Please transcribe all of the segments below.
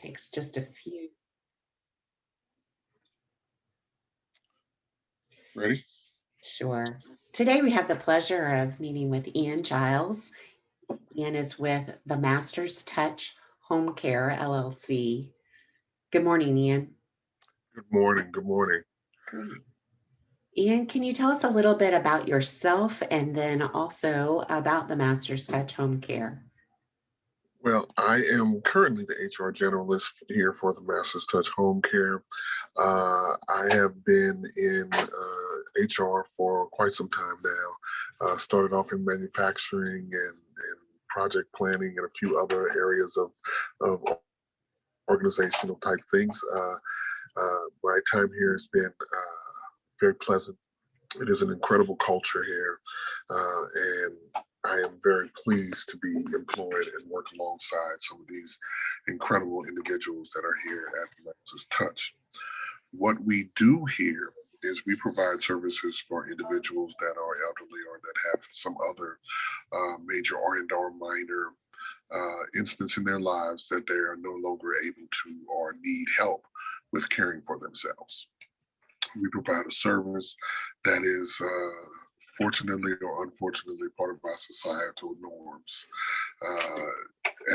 Takes just a few. Ready? Sure. Today we have the pleasure of meeting with Ian Giles. Ian is with the Master's Touch Home Care LLC. Good morning, Ian. Good morning. Good morning. Great. Ian, can you tell us a little bit about yourself and then also about the Master's Touch Home Care? Well, I am currently the HR generalist here for the Master's Touch Home Care. I have been in HR for quite some time now. Started off in manufacturing and project planning and a few other areas of organizational type things. My time here has been very pleasant. It is an incredible culture here, and I am very pleased to be employed and work alongside some of these incredible individuals that are here at Master's Touch. What we do here is we provide services for individuals that are elderly or that have some other major or minor instance in their lives that they are no longer able to or need help with caring for themselves. We provide a service that is fortunately or unfortunately part of our societal norms.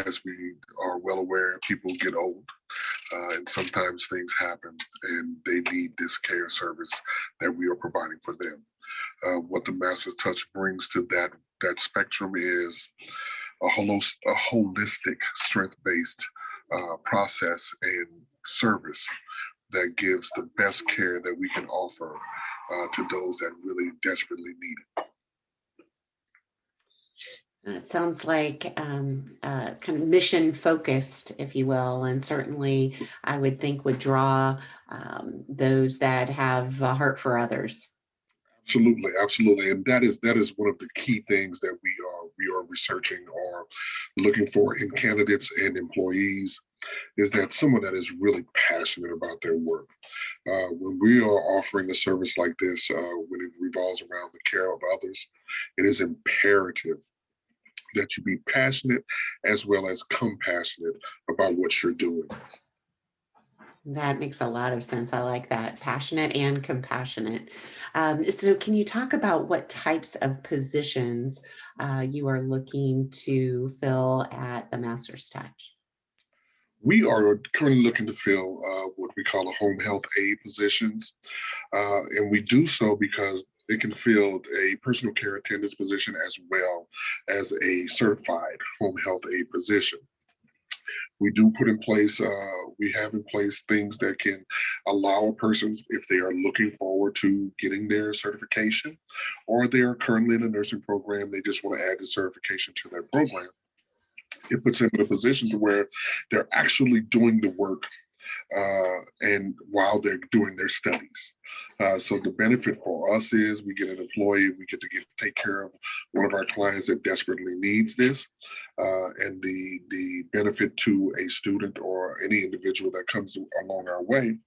As we are well aware, people get old and sometimes things happen and they need this care service that we are providing for them. What the Master's Touch brings to that spectrum is a holistic, strength-based process and service that gives the best care that we can offer to those that really desperately need it. It sounds like kind of mission focused, if you will, and certainly I would think would draw those that have a heart for others. Absolutely, absolutely, and that is one of the key things that we are researching or looking for in candidates and employees, is that someone that is really passionate about their work. When we are offering a service like this, when it revolves around the care of others, it is imperative that you be passionate as well as compassionate about what you're doing. That makes a lot of sense. I like that. Passionate and compassionate. So can you talk about what types of positions you are looking to fill at the Master's Touch? We are currently looking to fill what we call a home health aide positions. And we do so because it can fill a personal care attendance position as well as a certified home health aide position. We do put in place, we have in place things that can allow a person, if they are looking forward to getting their certification, or they are currently in a nursing program, they just want to add the certification to their program. It puts them in a position to where they're actually doing the work and while they're doing their studies. So the benefit for us is we get an employee, we get to take care of one of our clients that desperately needs this. And the benefit to a student or any individual that comes along our way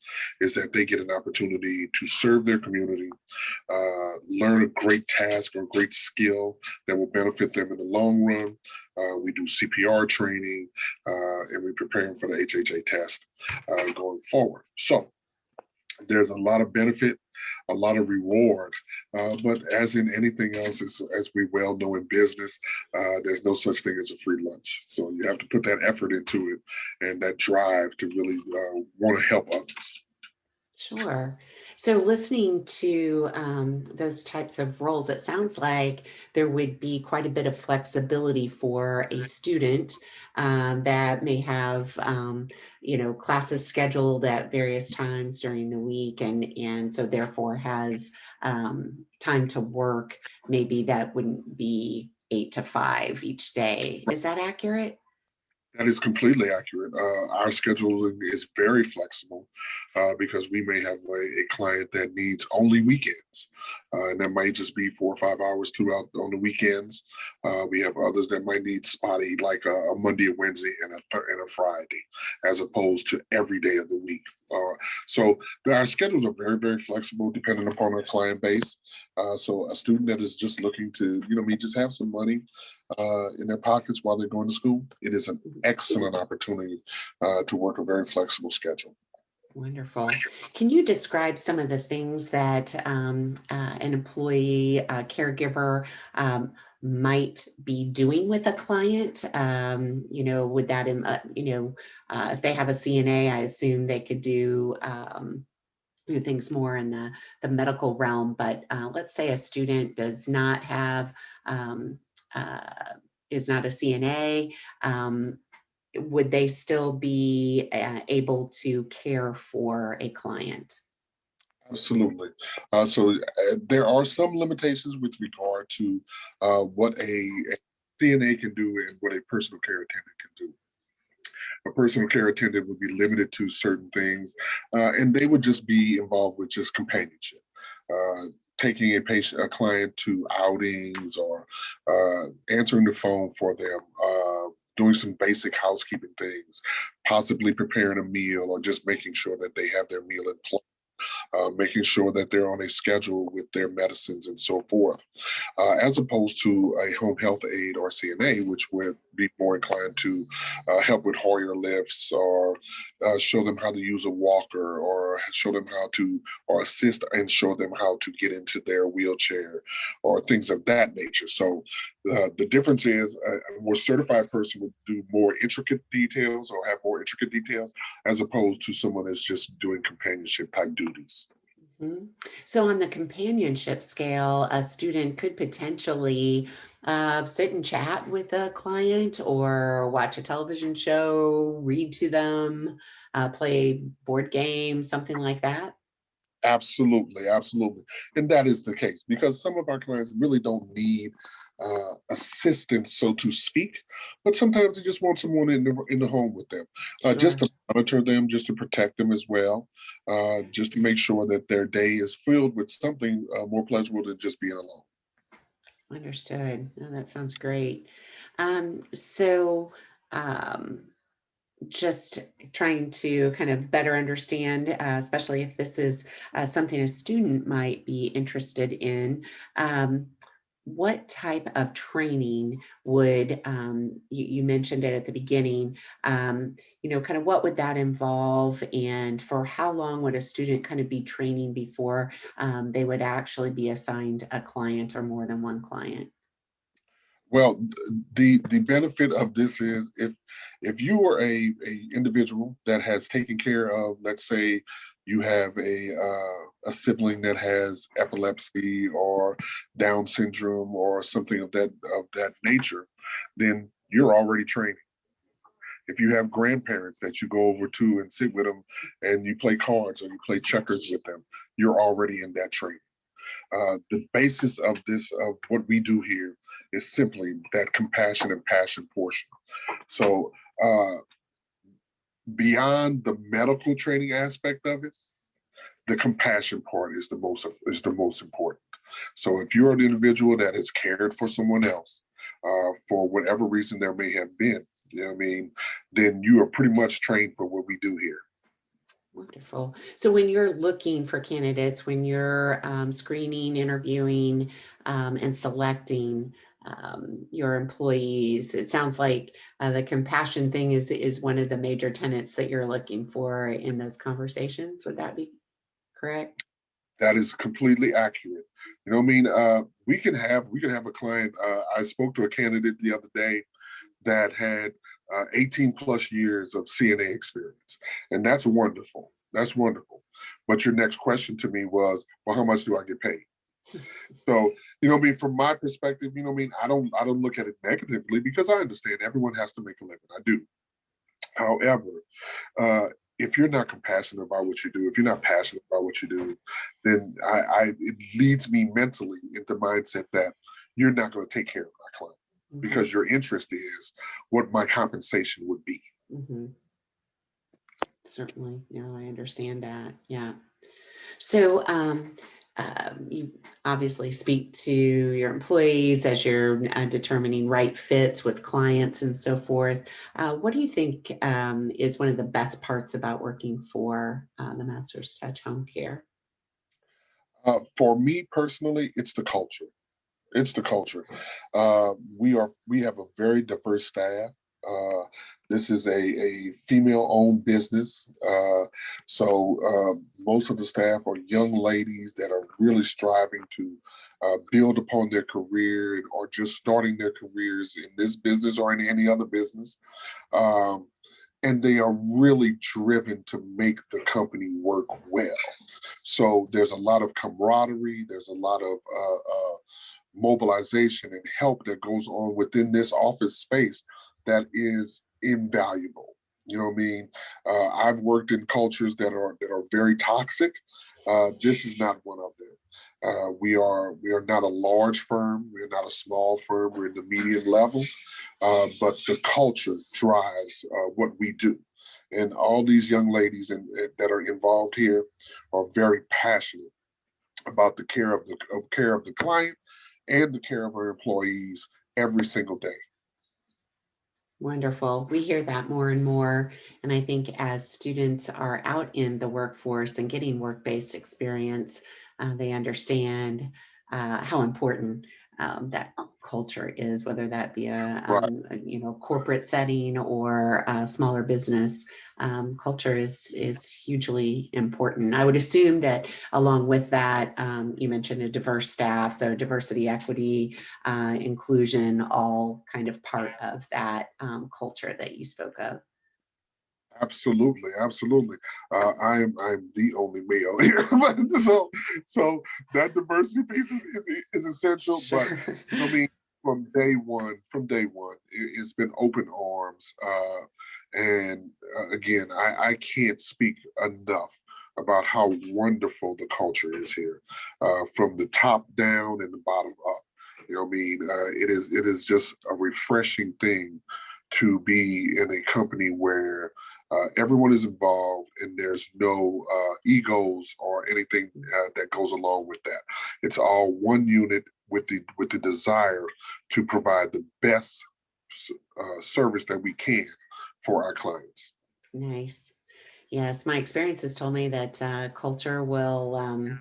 is that they get an opportunity to serve their community, learn a great task or great skill that will benefit them in the long run. We do CPR training, and we prepare them for the HHA test going forward. So there's a lot of benefit, a lot of reward, but as in anything else, as we well know in business, there's no such thing as a free lunch. So you have to put that effort into it and that drive to really want to help others. Sure. So listening to those types of roles, it sounds like there would be quite a bit of flexibility for a student that may have, classes scheduled at various times during the week, and so therefore has time to work. Maybe that wouldn't be 8 to 5 each day. Is that accurate? That is completely accurate. Our scheduling is very flexible because we may have a client that needs only weekends, and that might just be 4 or 5 hours throughout on the weekends. We have others that might need spotty, like a Monday, a Wednesday, and a Friday, as opposed to every day of the week. So our schedules are very, very flexible depending upon our client base. So a student that is just looking to, just have some money in their pockets while they're going to school, it is an excellent opportunity to work a very flexible schedule. Wonderful. Can you describe some of the things that an employee, caregiver might be doing with a client? Would that, if they have a CNA, I assume they could do things more in the medical realm. But let's say a student does not have, is not a CNA. Would they still be able to care for a client? Absolutely. There are some limitations with regard to what a CNA can do and what a personal care attendant can do. A personal care attendant would be limited to certain things, and they would just be involved with just companionship. Taking a client to outings, or answering the phone for them, doing some basic housekeeping things, possibly preparing a meal, or just making sure that they have their meal in place, making sure that they're on a schedule with their medicines and so forth, as opposed to a home health aide or CNA, which would be more inclined to help with Hoyer lifts, or show them how to use a walker, or show them how to, or assist and show them how to get into their wheelchair, or things of that nature. So the difference is a more certified person would do more intricate details, or have more intricate details, as opposed to someone that's just doing companionship type duties. Mhm. So on the companionship scale, a student could potentially sit and chat with a client or watch a television show, read to them, play board games, something like that. Absolutely, absolutely. And that is the case, because some of our clients really don't need assistance, so to speak, but sometimes they just want someone in the home with them, just Sure. to monitor them, just to protect them as well, just to make sure that their day is filled with something more pleasurable than just being alone. Understood. Oh, that sounds great. So, um, just trying to kind of better understand, especially if this is something a student might be interested in. Um, what type of training would, you mentioned it at the beginning, kind of what would that involve, and for how long would a student kind of be training before they would actually be assigned a client or more than one client? Well, the benefit of this is, if you are a individual that has taken care of, let's say you have a sibling that has epilepsy or Down syndrome or something of that nature, then you're already training. If you have grandparents that you go over to and sit with them and you play cards or you play checkers with them, you're already in that training. The basis of this, of what we do here, is simply that compassion and passion portion. So beyond the medical training aspect of it, the compassion part is the most important. So if you're an individual that has cared for someone else, for whatever reason there may have been, then you are pretty much trained for what we do here. Wonderful. So when you're looking for candidates, when you're screening, interviewing, and selecting your employees, it sounds like the compassion thing is one of the major tenets that you're looking for in those conversations. Would that be correct? That is completely accurate. We can have a client. I spoke to a candidate the other day that had 18 plus years of CNA experience, and that's wonderful. That's wonderful. But your next question to me was, well, how much do I get paid? So, from my perspective, I don't look at it negatively, because I understand everyone has to make a living. I do. However, uh, if you're not compassionate about what you do, if you're not passionate about what you do, then it leads me mentally into mindset that you're not going to take care of my client, Hmm. because your interest is what my compensation would be. Hmm. Certainly. No, I understand that. Yeah. So, You obviously speak to your employees as you're determining right fits with clients and so forth. What do you think is one of the best parts about working for the Master's Touch Home Care? For me personally, it's the culture. It's the culture. We have a very diverse staff. Uh, this is a female-owned business, most of the staff are young ladies that are really striving to build upon their career or just starting their careers in this business or in any other business. Um, and they are really driven to make the company work well. So there's a lot of camaraderie. There's a lot of mobilization and help that goes on within this office space that is invaluable. You know what I mean? I've worked in cultures that are very toxic. This is not one of them. We are not a large firm. We're not a small firm. We're in the medium level, but the culture drives what we do. And all these young ladies that are involved here are very passionate about the care of the client and the care of our employees every single day. Wonderful. We hear that more and more. And I think as students are out in the workforce and getting work-based experience, they understand how important that culture is, whether that be Right. corporate setting or a smaller business. Culture is hugely important. I would assume that along with that, you mentioned a diverse staff, so diversity, equity, inclusion, all kind of part of that culture that you spoke of. Absolutely, absolutely. I'm the only male here, so that diversity piece is essential. But Sure. I mean, from day one, it's been open arms. And again, I can't speak enough about how wonderful the culture is here, from the top down and the bottom up. You know what I mean? It is just a refreshing thing to be in a company where everyone is involved and there's no egos or anything that goes along with that. It's all one unit with the desire to provide the best service that we can for our clients. Nice. Yes, my experience has told me that culture will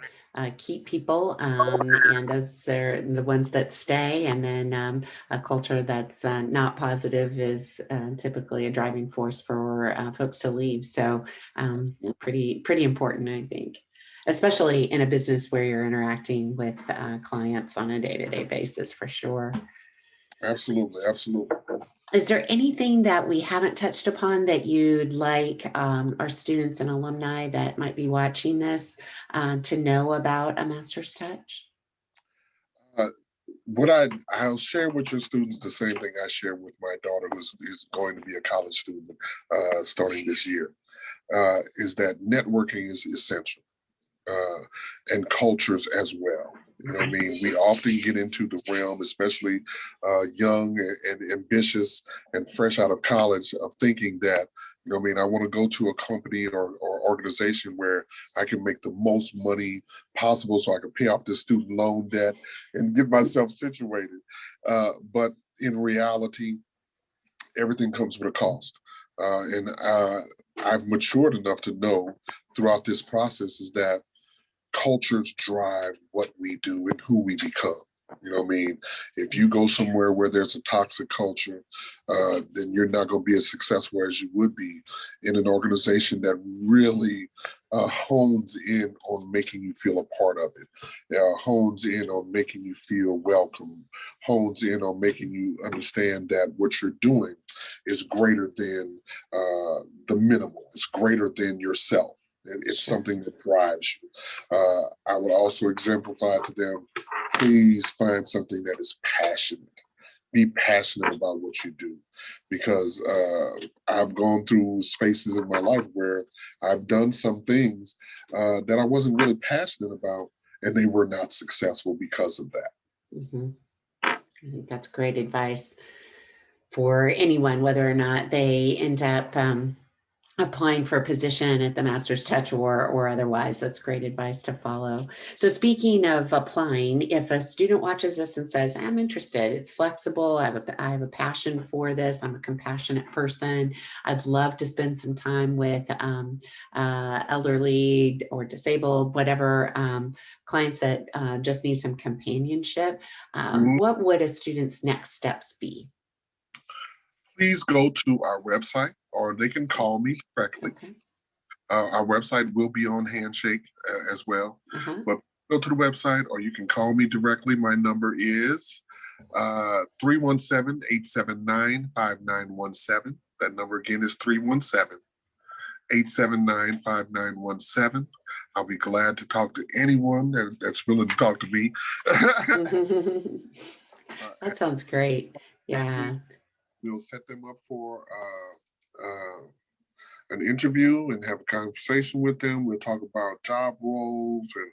keep people, and those are the ones that stay. And then a culture that's not positive is typically a driving force for folks to leave. So, pretty important, I think, especially in a business where you're interacting with clients on a day-to-day basis, for sure. Absolutely, absolutely. Is there anything that we haven't touched upon that you'd like our students and alumni that might be watching this to know about a Master's Touch? Uh, I'll share with your students the same thing I share with my daughter, who is going to be a college student starting this year, is that networking is essential, uh, and cultures as well. You know what I mean? We often get into the realm, especially young and ambitious and fresh out of college, of thinking that, you know what I mean, I want to go to a company or organization where I can make the most money possible so I can pay off this student loan debt and get myself situated. But in reality, everything comes with a cost. And I've matured enough to know throughout this process is that cultures drive what we do and who we become. You know what I mean? If you go somewhere where there's a toxic culture, then you're not going to be as successful as you would be in an organization that really hones in on making you feel a part of it, hones in on making you feel welcome, hones in on making you understand that what you're doing is greater than the minimal, it's greater than yourself. It's Sure. something that drives you. I would also exemplify to them, please find something that is passionate. Be passionate about what you do, because I've gone through spaces in my life where I've done some things that I wasn't really passionate about, and they were not successful because of that. Mhm. I think that's great advice for anyone, whether or not they end up applying for a position at the Master's Touch or otherwise. That's great advice to follow. So speaking of applying, if a student watches this and says, I'm interested, it's flexible, I have a passion for this, I'm a compassionate person, I'd love to spend some time with elderly or disabled, whatever, clients that just need some companionship, Mhm. what would a student's next steps be? Please go to our website or they can call me directly. Okay. Our website will be on Handshake as well. Uh-huh. But go to the website or you can call me directly. My number is 317-879-5917. That number again is 317-879-5917. I'll be glad to talk to anyone that's willing to talk to me. That sounds great. Directly, Yeah. we'll set them up for an interview and have a conversation with them. We'll talk about job roles and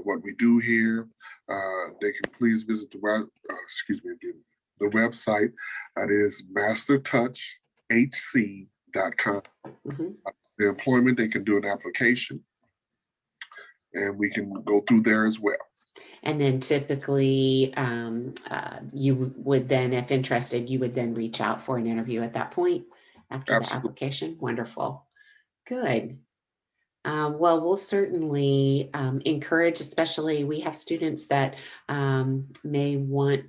what we do here. They can please visit the website. That is mastertouchhc.com. Mhm. The employment, they can do an application and we can go through there as well. And then typically, you would then, if interested, you would then reach out for an interview at that point after the Absolutely. application. Wonderful. Good. Well, we'll certainly encourage, especially we have students that may want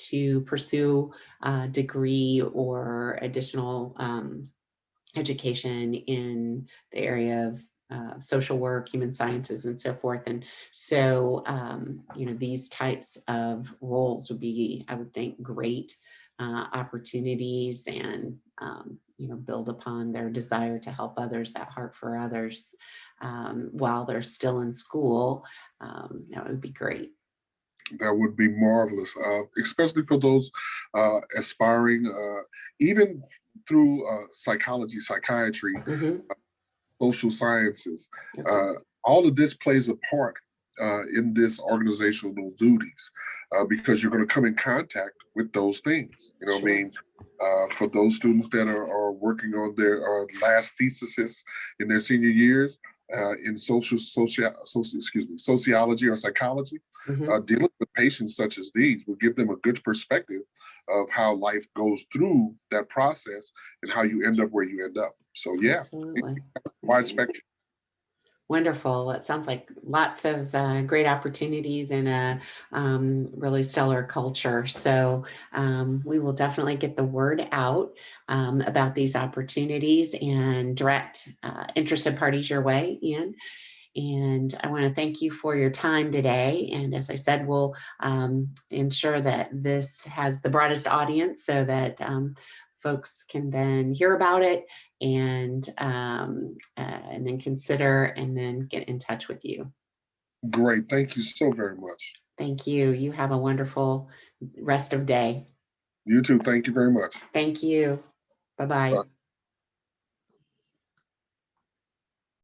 to pursue a degree or additional education in the area of social work, human sciences, and so forth. And so, these types of roles would be, I would think, great opportunities and, build upon their desire to help others, that heart for others, while they're still in school. That would be great. That would be marvelous, especially for those aspiring, even through psychology, psychiatry, Hmm. social sciences. Okay. Uh, all of this plays a part in this organizational duties because you're going to come in contact with those things. You know what I Sure. mean? For those students that are working on their last theses in their senior years in sociology or psychology, Hmm. dealing with patients such as these will give them a good perspective of how life goes through that process and how you end up where you end up. So yeah, Absolutely. wide Okay. spectrum. Wonderful. It sounds like lots of great opportunities and a really stellar culture. So we will definitely get the word out about these opportunities and direct interested parties your way, Ian. And I want to thank you for your time today. And as I said, we'll ensure that this has the broadest audience so that folks can then hear about it and then consider and then get in touch with you. Great. Thank you so very much. Thank you. You have a wonderful rest of day. You too. Thank you very much. Thank you. Bye-bye.